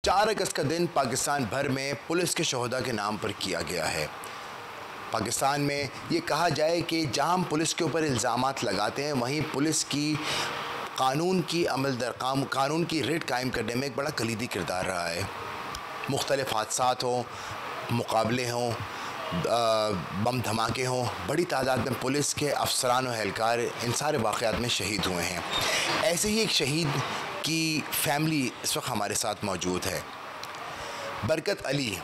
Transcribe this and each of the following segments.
4 अगस्त का दिन पाकिस्तान भर में पुलिस के शोहदा के नाम पर किया गया है। पाकिस्तान में ये कहा जाए कि जहाँ हम पुलिस के ऊपर इल्ज़ामात लगाते हैं, वहीं पुलिस की कानून की रिट कायम करने में एक बड़ा कलीदी किरदार रहा है। मुख्तलिफ हादसात हों, मुकाबले हों, बम धमाके हों, बड़ी तादाद में पुलिस के अफसरान और एहलकार इन सारे वाक़यात में शहीद हुए हैं। ऐसे ही एक शहीद की फैमिली इस वक्त हमारे साथ मौजूद है। बरकत अली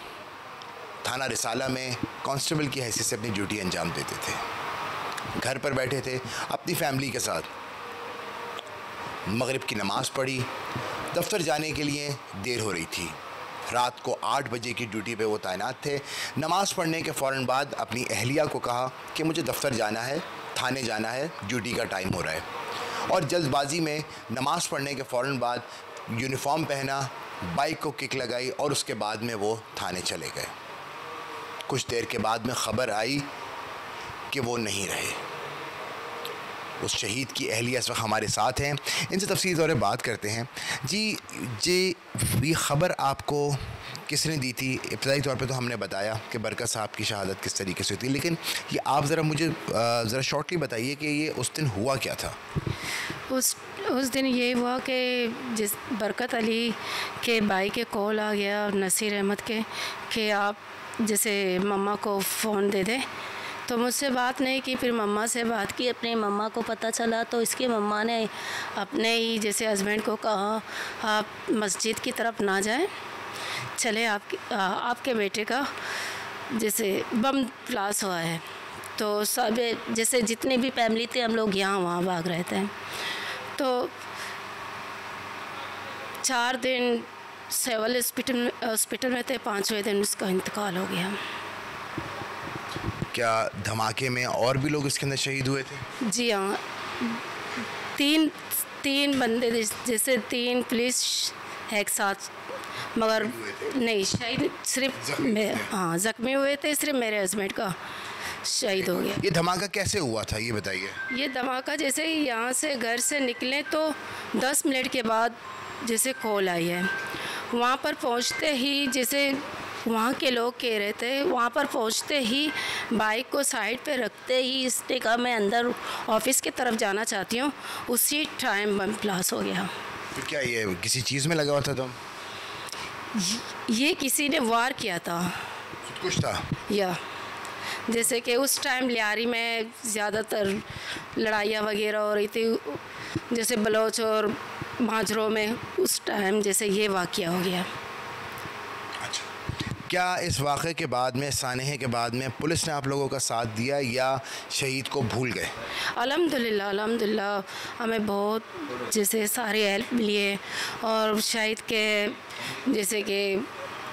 थाना रिसाला में कांस्टेबल की हैसियत से अपनी ड्यूटी अंजाम देते थे। घर पर बैठे थे अपनी फैमिली के साथ। मगरिब की नमाज़ पढ़ी, दफ्तर जाने के लिए देर हो रही थी। रात को 8 बजे की ड्यूटी पे वो तैनात थे। नमाज़ पढ़ने के फ़ौरन बाद अपनी अहलिया को कहा कि मुझे दफ्तर जाना है, थाने जाना है, ड्यूटी का टाइम हो रहा है। और जल्दबाजी में नमाज़ पढ़ने के फ़ौरन बाद यूनिफॉर्म पहना, बाइक को किक लगाई और उसके बाद में वो थाने चले गए। कुछ देर के बाद में ख़बर आई कि वो नहीं रहे। उस शहीद की अहलिया इस वक्त हमारे साथ हैं, इनसे तफसील तौर पर बात करते हैं। जी, ये ख़बर आपको किसने दी थी? इब्तदाई तौर पे तो हमने बताया कि बरकत साहब की शहादत किस तरीके से हुई थी, लेकिन ये आप ज़रा मुझे ज़रा शॉर्टली बताइए कि ये उस दिन हुआ क्या था? उस दिन ये हुआ कि जिस बरकत अली के भाई के कॉल आ गया नसीर अहमद के कि आप जैसे मम्मा को फ़ोन दे दें। तो मुझसे बात नहीं की, फिर मम्मा से बात की। अपनी मम्मा को पता चला तो इसकी मम्मा ने अपने ही जैसे हस्बैंड को कहा आप मस्जिद की तरफ ना जाएं, चले आपके बेटे का जैसे बम ब्लास्ट हुआ है। तो सब जैसे जितने भी फैमिली थे हम लोग यहाँ वहाँ भाग रहे थे। तो 4 दिन सिविल हॉस्पिटल में थे, 5वें दिन उसका इंतकाल हो गया। क्या धमाके में और भी लोग इसके अंदर शहीद हुए थे? जी हाँ, तीन बंदे जैसे 3 पुलिस एक साथ, मगर नहीं शहीद सिर्फ हाँ ज़ख्मी हुए थे। सिर्फ मेरे हस्बैंड का शहीद हो गया। ये धमाका कैसे हुआ था ये बताइए? ये धमाका जैसे ही यहाँ से घर से निकले तो 10 मिनट के बाद जैसे कॉल आई है। वहाँ पर पहुँचते ही जैसे वहाँ के लोग कह रहे थे, वहाँ पर पहुँचते ही बाइक को साइड पे रखते ही इसने कहा मैं अंदर ऑफिस की तरफ जाना चाहती हूँ। उसी टाइम बम ब्लास्ट हो गया। तो क्या ये किसी चीज़ में लगा हुआ था? तो ये किसी ने वार किया था, कुछ था या जैसे कि उस टाइम लियारी में ज़्यादातर लड़ाइयाँ वगैरह हो रही थी, जैसे बलोच और माजरों में। उस टाइम जैसे ये वाक़या हो गया। अच्छा, क्या इस वाक़े के बाद में, सानहे के बाद में पुलिस ने आप लोगों का साथ दिया या शहीद को भूल गए? अल्हम्दुलिल्लाह हमें बहुत जैसे सारी हेल्प मिली है। और शहीद के जैसे कि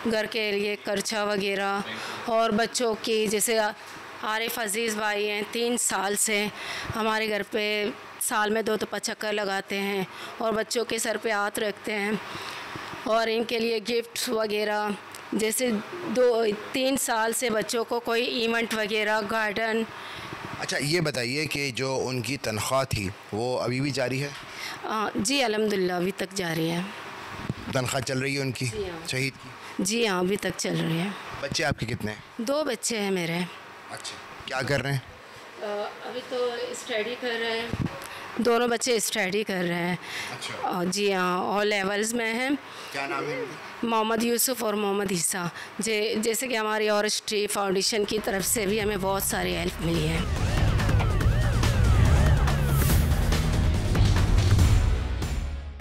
घर के लिए खर्चा वगैरह, और बच्चों की जैसे आरिफ अज़ीज़ भाई हैं 3 साल से हमारे घर पे साल में 2 तो चक्कर लगाते हैं और बच्चों के सर पे हाथ रखते हैं और इनके लिए गिफ्ट वगैरह। जैसे 2-3 साल से बच्चों को कोई इवेंट वगैरह, गार्डन। अच्छा, ये बताइए कि जो उनकी तनख्वाह थी वो अभी भी जारी है? जी अल्हम्दुलिल्लाह अभी तक जारी है। तनख्वाह चल रही है उनकी? शहीद की? जी हाँ, अभी तक चल रही है। बच्चे आपके कितने हैं? 2 बच्चे हैं मेरे। अच्छा, क्या कर रहे हैं? अभी तो स्टडी कर रहे हैं, दोनों बच्चे स्टडी कर रहे हैं। अच्छा। जी हाँ, और लेवल्स में हैं। क्या नाम है? मोहम्मद यूसुफ और मोहम्मद ईसा। जैसे कि हमारी और स्ट्री फाउंडेशन की तरफ से भी हमें बहुत सारी हेल्प मिली है।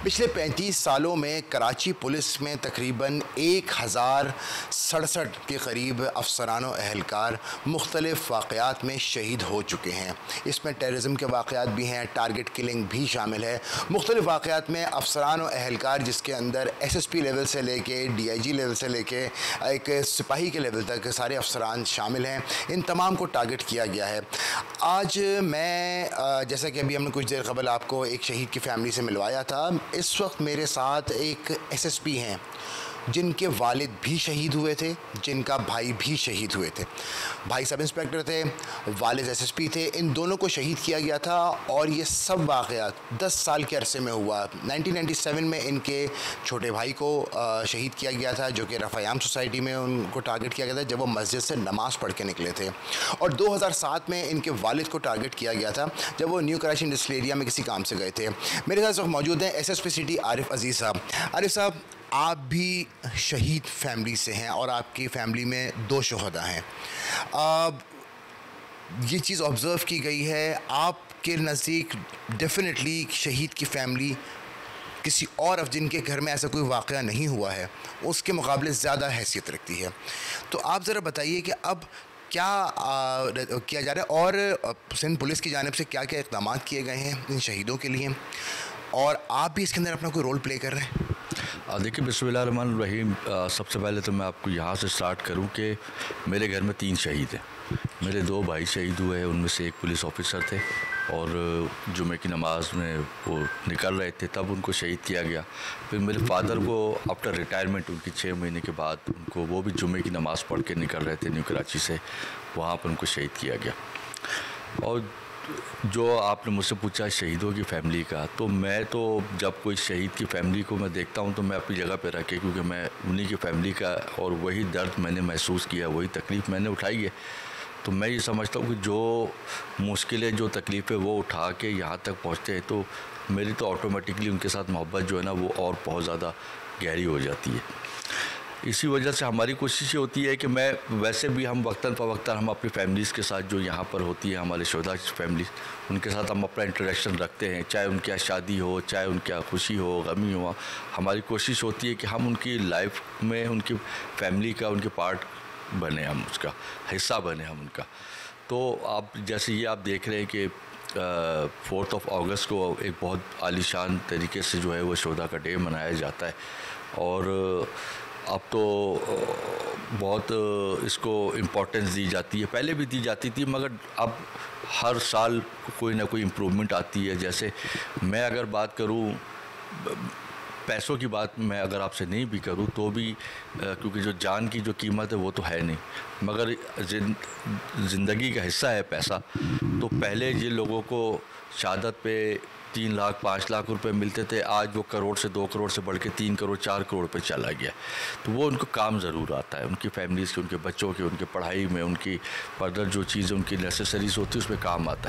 पिछले 35 सालों में कराची पुलिस में तकरीबन 1067 के करीब अफसरान व अहलकार मुख्तलिफ़ वाक़यात में शहीद हो चुके हैं। इसमें टेररिज्म के वाक़यात भी हैं, टारगेट किलिंग भी शामिल है। मुख्तलिफ़ वाक़यात में अफसरान व अहलकार, जिसके अंदर SSP लेवल से लेके DIG लेवल से लेके एक सिपाही के लेवल तक सारे अफसरान शामिल हैं। इन तमाम को टारगेट किया गया है। आज मैं जैसा कि अभी हमने कुछ देर कबल आपको एक शहीद की फैमिली से मिलवाया था, इस वक्त मेरे साथ एक SSP हैं। जिनके वालिद भी शहीद हुए थे, जिनका भाई भी शहीद हुए थे। भाई सब इंस्पेक्टर थे, वालिद एसएसपी थे। इन दोनों को शहीद किया गया था और ये सब वाक़यात 10 साल के अरसे में हुआ। 1997 में इनके छोटे भाई को शहीद किया गया था, जो कि रफ़ायाम सोसाइटी में उनको टारगेट किया गया था जब वो मस्जिद से नमाज़ पढ़ के निकले थे। और 2007 में इनके वालिद को टारगेट किया गया था जब वो न्यू कराची इंडस्ट्रियल एरिया में किसी काम से गए थे। मेरे साथ इस वक्त मौजूद हैं एसएसपी सिटी आरिफ अजीज़ साहब। आरिफ साहब, आप भी शहीद फैमिली से हैं और आपकी फैमिली में 2 शोहदा हैं। ये चीज़ ऑब्ज़र्व की गई है आपके नज़दीक, डेफिनेटली शहीद की फैमिली किसी और जिनके घर में ऐसा कोई वाक़या नहीं हुआ है उसके मुकाबले ज़्यादा हैसियत रखती है। तो आप ज़रा बताइए कि अब क्या किया जा रहा है और सिंध पुलिस की जानिब से क्या क्या इक़दाम किए गए हैं इन शहीदों के लिए, और आप भी इसके अंदर अपना कोई रोल प्ले कर रहे हैं? देखिए, बिस्मिल्लाहिर्रहमानिर्रहीम। सबसे पहले तो मैं आपको यहाँ से स्टार्ट करूँ कि मेरे घर में 3 शहीद हैं। मेरे 2 भाई शहीद हुए हैं, उनमें से एक पुलिस ऑफिसर थे और जुमे की नमाज़ में वो निकल रहे थे तब उनको शहीद किया गया। फिर मेरे फादर को आफ्टर रिटायरमेंट उनकी 6 महीने के बाद उनको वो भी जुमे की नमाज़ पढ़ के निकल रहे थे न्यू कराची से, वहाँ पर उनको शहीद किया गया। और जो आपने मुझसे पूछा शहीदों की फ़ैमिली का, तो मैं तो जब कोई शहीद की फ़ैमिली को मैं देखता हूँ तो मैं अपनी जगह पे रख के, क्योंकि मैं उन्हीं की फ़ैमिली का और वही दर्द मैंने महसूस किया, वही तकलीफ़ मैंने उठाई है, तो मैं ये समझता हूँ कि जो मुश्किलें, जो तकलीफ़ें वो उठा के यहाँ तक पहुँचते हैं तो मेरी तो ऑटोमेटिकली उनके साथ मोहब्बत जो है ना वो और बहुत ज़्यादा गहरी हो जाती है। इसी वजह से हमारी कोशिश ये होती है कि मैं वैसे भी हम वक्तन फ़वक्तन हम अपनी फैमिलीज़ के साथ जो यहाँ पर होती है, हमारे शोधा फैमिली, उनके साथ हम अपना इंटरेक्शन रखते हैं, चाहे उनके यहाँ शादी हो, चाहे उनके यहाँ खुशी हो, गमी हो। हमारी कोशिश होती है कि हम उनकी लाइफ में उनकी फैमिली का, उनके पार्ट बने, हम उसका हिस्सा बने हम उनका। तो आप जैसे ये आप देख रहे हैं कि 4 अगस्त को एक बहुत आलीशान तरीके से जो है वो शोधा का डे मनाया जाता है और अब तो बहुत इसको इम्पोर्टेंस दी जाती है, पहले भी दी जाती थी मगर अब हर साल कोई ना कोई इम्प्रूवमेंट आती है। जैसे मैं अगर बात करूं, पैसों की बात मैं अगर आपसे नहीं भी करूं तो भी क्योंकि जो जान की जो कीमत है वो तो है नहीं, मगर ज़िंदगी का हिस्सा है पैसा। तो पहले जिन लोगों को शहादत पे 3 लाख 5 लाख रुपए मिलते थे, आज वो करोड़ से 2 करोड़ से बढ़ के 3 करोड़ 4 करोड़ पे चला गया। तो वो उनको काम ज़रूर आता है, उनकी फैमिलीज़ की, उनके बच्चों की, उनके पढ़ाई में, उनकी फर्दर जो चीज़ें उनकी नेसेसरीज़ होती है उसमें काम आता है।